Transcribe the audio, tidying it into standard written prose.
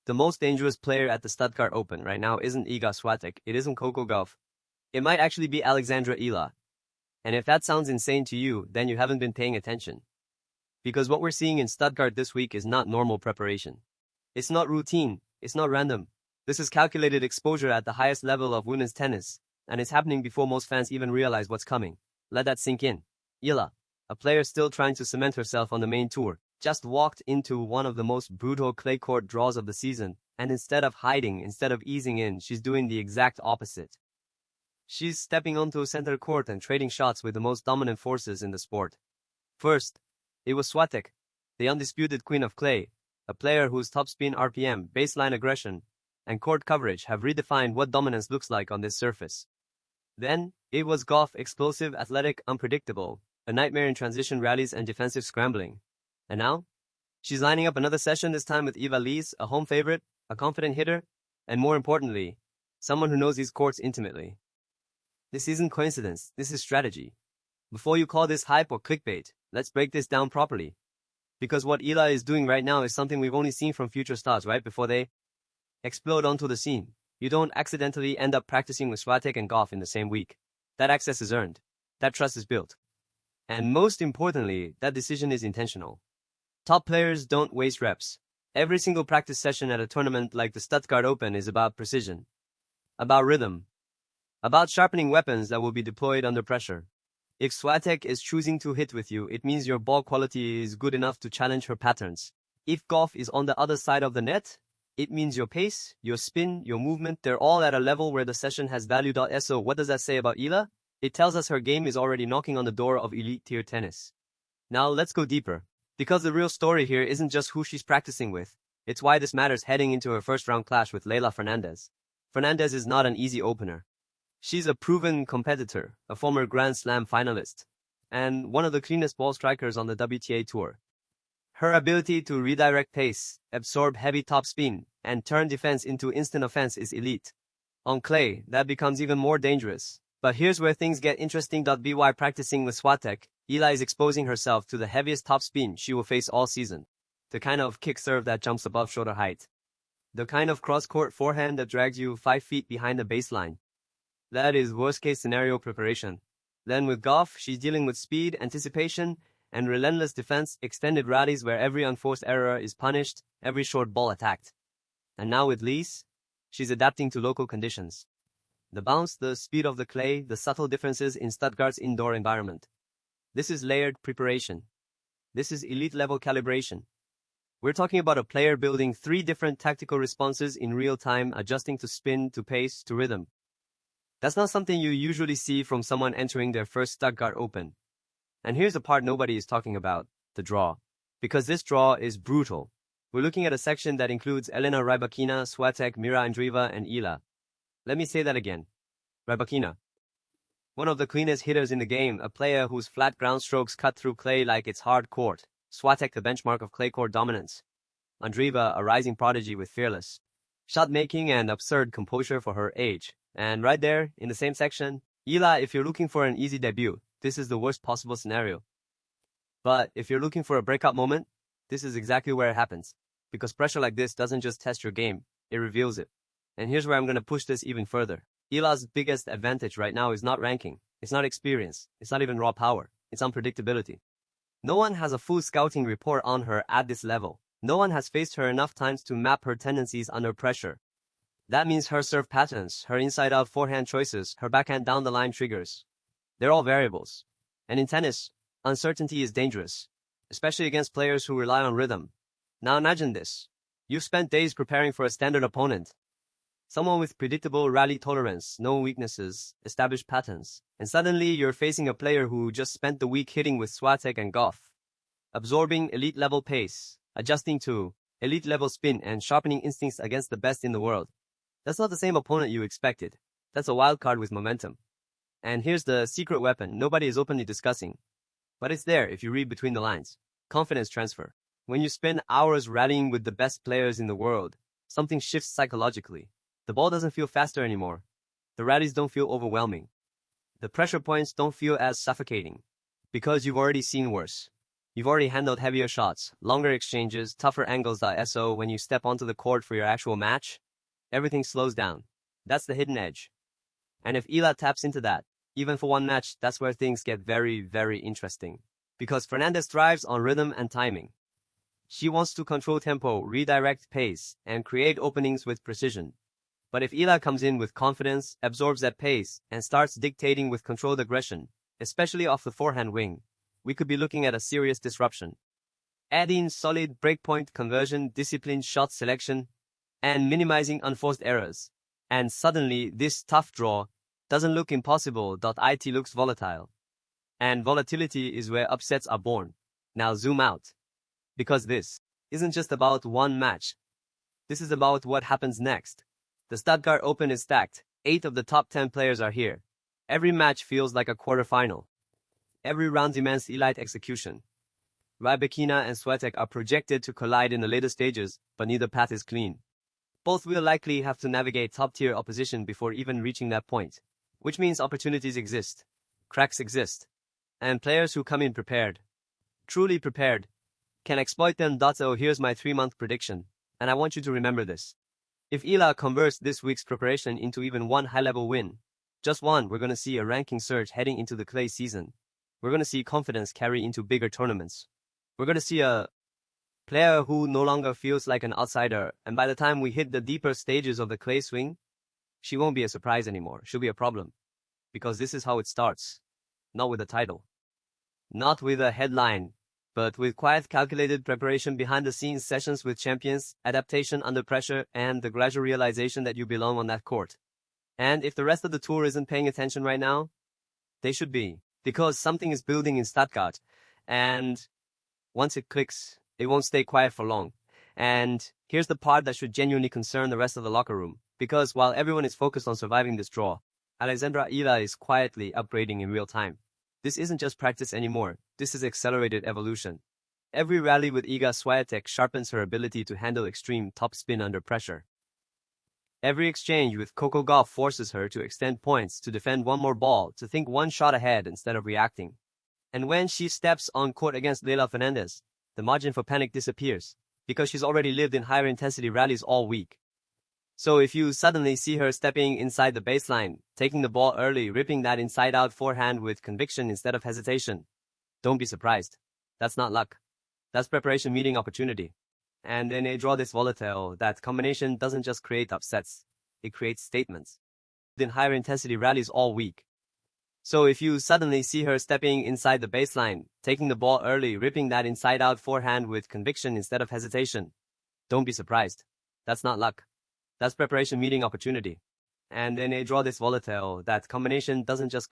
The most dangerous player at the Stuttgart Open right now isn't Iga Swiatek, it isn't Coco Gauff. It might actually be Alexandra Eala. And if that sounds insane to you, then you haven't been paying attention. Because what we're seeing in Stuttgart this week is not normal preparation. It's not routine, it's not random. This is calculated exposure at the highest level of women's tennis, and it's happening before most fans even realize what's coming. Let that sink in. Eala, a player still trying to cement herself on the main tour, just walked into one of the most brutal clay court draws of the season, and instead of hiding, instead of easing in, she's doing the exact opposite. She's stepping onto center court and trading shots with the most dominant forces in the sport. First, it was Swiatek, the undisputed queen of clay, a player whose topspin RPM, baseline aggression, and court coverage have redefined what dominance looks like on this surface. Then, it was Gauff, explosive, athletic, unpredictable, a nightmare in transition rallies and defensive scrambling. And now, she's lining up another session, this time with Eva Lees, a home favorite, a confident hitter, and more importantly, someone who knows these courts intimately. This isn't coincidence, this is strategy. Before you call this hype or clickbait, let's break this down properly. Because what Eala is doing right now is something we've only seen from future stars right before they explode onto the scene. You don't accidentally end up practicing with Swiatek and Gauff in the same week. That access is earned. That trust is built. And most importantly, that decision is intentional. Top players don't waste reps. Every single practice session at a tournament like the Stuttgart Open is about precision, about rhythm, about sharpening weapons that will be deployed under pressure. If Swiatek is choosing to hit with you, it means your ball quality is good enough to challenge her patterns. If Gauff is on the other side of the net, it means your pace, your spin, your movement, they're all at a level where the session has value. So what does that say about Eala? It tells us her game is already knocking on the door of elite tier tennis. Now let's go deeper. Because the real story here isn't just who she's practicing with, it's why this matters heading into her first round clash with Leylah Fernandez. Fernandez is not an easy opener. She's a proven competitor, a former Grand Slam finalist, and one of the cleanest ball strikers on the WTA tour. Her ability to redirect pace, absorb heavy topspin, and turn defense into instant offense is elite. On clay, that becomes even more dangerous. But here's where things get interesting. By practicing with Swiatek, Eala is exposing herself to the heaviest topspin she will face all season. The kind of kick serve that jumps above shoulder height. The kind of cross-court forehand that drags you 5 feet behind the baseline. That is worst-case scenario preparation. Then with Gauff, she's dealing with speed, anticipation, and relentless defense, extended rallies where every unforced error is punished, every short ball attacked. And now with Lees, she's adapting to local conditions. The bounce, the speed of the clay, the subtle differences in Stuttgart's indoor environment. This is layered preparation. This is elite-level calibration. We're talking about a player building 3 different tactical responses in real time, adjusting to spin, to pace, to rhythm. That's not something you usually see from someone entering their first Stuttgart Open. And here's the part nobody is talking about, the draw. Because this draw is brutal. We're looking at a section that includes Elena Rybakina, Swiatek, Mirra Andreeva, and Eala. Let me say that again. Rybakina. One of the cleanest hitters in the game, a player whose flat ground strokes cut through clay like it's hard court. Swiatek, the benchmark of clay court dominance. Andreeva, a rising prodigy with fearless shot-making and absurd composure for her age. And right there, in the same section, Eala, if you're looking for an easy debut, this is the worst possible scenario. But if you're looking for a breakout moment, this is exactly where it happens. Because pressure like this doesn't just test your game, it reveals it. And here's where I'm going to push this even further. Eala's biggest advantage right now is not ranking. It's not experience. It's not even raw power. It's unpredictability. No one has a full scouting report on her at this level. No one has faced her enough times to map her tendencies under pressure. That means her serve patterns, her inside-out forehand choices, her backhand down-the-line triggers. They're all variables. And in tennis, uncertainty is dangerous, especially against players who rely on rhythm. Now imagine this. You've spent days preparing for a standard opponent. Someone with predictable rally tolerance, no weaknesses, established patterns. And suddenly you're facing a player who just spent the week hitting with Swiatek and Gauff, absorbing elite-level pace, adjusting to elite-level spin, and sharpening instincts against the best in the world. That's not the same opponent you expected. That's a wild card with momentum. And here's the secret weapon nobody is openly discussing. But it's there if you read between the lines. Confidence transfer. When you spend hours rallying with the best players in the world, something shifts psychologically. The ball doesn't feel faster anymore. The rallies don't feel overwhelming. The pressure points don't feel as suffocating. Because you've already seen worse. You've already handled heavier shots, longer exchanges, tougher angles. So when you step onto the court for your actual match, everything slows down. That's the hidden edge. And if Eala taps into that, even for one match, that's where things get very, very interesting. Because Fernandez thrives on rhythm and timing. She wants to control tempo, redirect pace, and create openings with precision. But if Eala comes in with confidence, absorbs that pace, and starts dictating with controlled aggression, especially off the forehand wing, we could be looking at a serious disruption. Add in solid breakpoint conversion, disciplined shot selection, and minimizing unforced errors. And suddenly, this tough draw doesn't look impossible. It looks volatile. And volatility is where upsets are born. Now zoom out. Because this isn't just about one match. This is about what happens next. The Stuttgart Open is stacked. 8 of the top 10 players are here. Every match feels like a quarterfinal. Every round demands elite execution. Rybakina and Swiatek are projected to collide in the later stages, but neither path is clean. Both will likely have to navigate top-tier opposition before even reaching that point, which means opportunities exist, cracks exist, and players who come in prepared, truly prepared, can exploit them. So here's my 3-month prediction, and I want you to remember this. If Eala converts this week's preparation into even one high-level win, just one, we're going to see a ranking surge heading into the clay season. We're going to see confidence carry into bigger tournaments. We're going to see a player who no longer feels like an outsider, and by the time we hit the deeper stages of the clay swing, she won't be a surprise anymore. She'll be a problem. Because this is how it starts. Not with a title. Not with a headline, but with quiet, calculated preparation, behind-the-scenes sessions with champions, adaptation under pressure, and the gradual realization that you belong on that court. And if the rest of the tour isn't paying attention right now, they should be. Because something is building in Stuttgart, and once it clicks, it won't stay quiet for long. And here's the part that should genuinely concern the rest of the locker room. Because while everyone is focused on surviving this draw, Alexandra Eala is quietly upgrading in real time. This isn't just practice anymore. This is accelerated evolution. Every rally with Iga Swiatek sharpens her ability to handle extreme topspin under pressure. Every exchange with Coco Gauff forces her to extend points, to defend one more ball, to think one shot ahead instead of reacting. And when she steps on court against Leylah Fernandez, the margin for panic disappears, because she's already lived in higher intensity rallies all week. So if you suddenly see her stepping inside the baseline, taking the ball early, ripping that inside-out forehand with conviction instead of hesitation, don't be surprised. That's not luck. That's preparation meeting opportunity. And in a draw this volatile, that combination doesn't just create upsets, it creates statements. In higher intensity rallies all week. So if you suddenly see her stepping inside the baseline, taking the ball early, ripping that inside-out forehand with conviction instead of hesitation, don't be surprised. That's not luck. That's preparation meeting opportunity. And in a draw this volatile, that combination doesn't just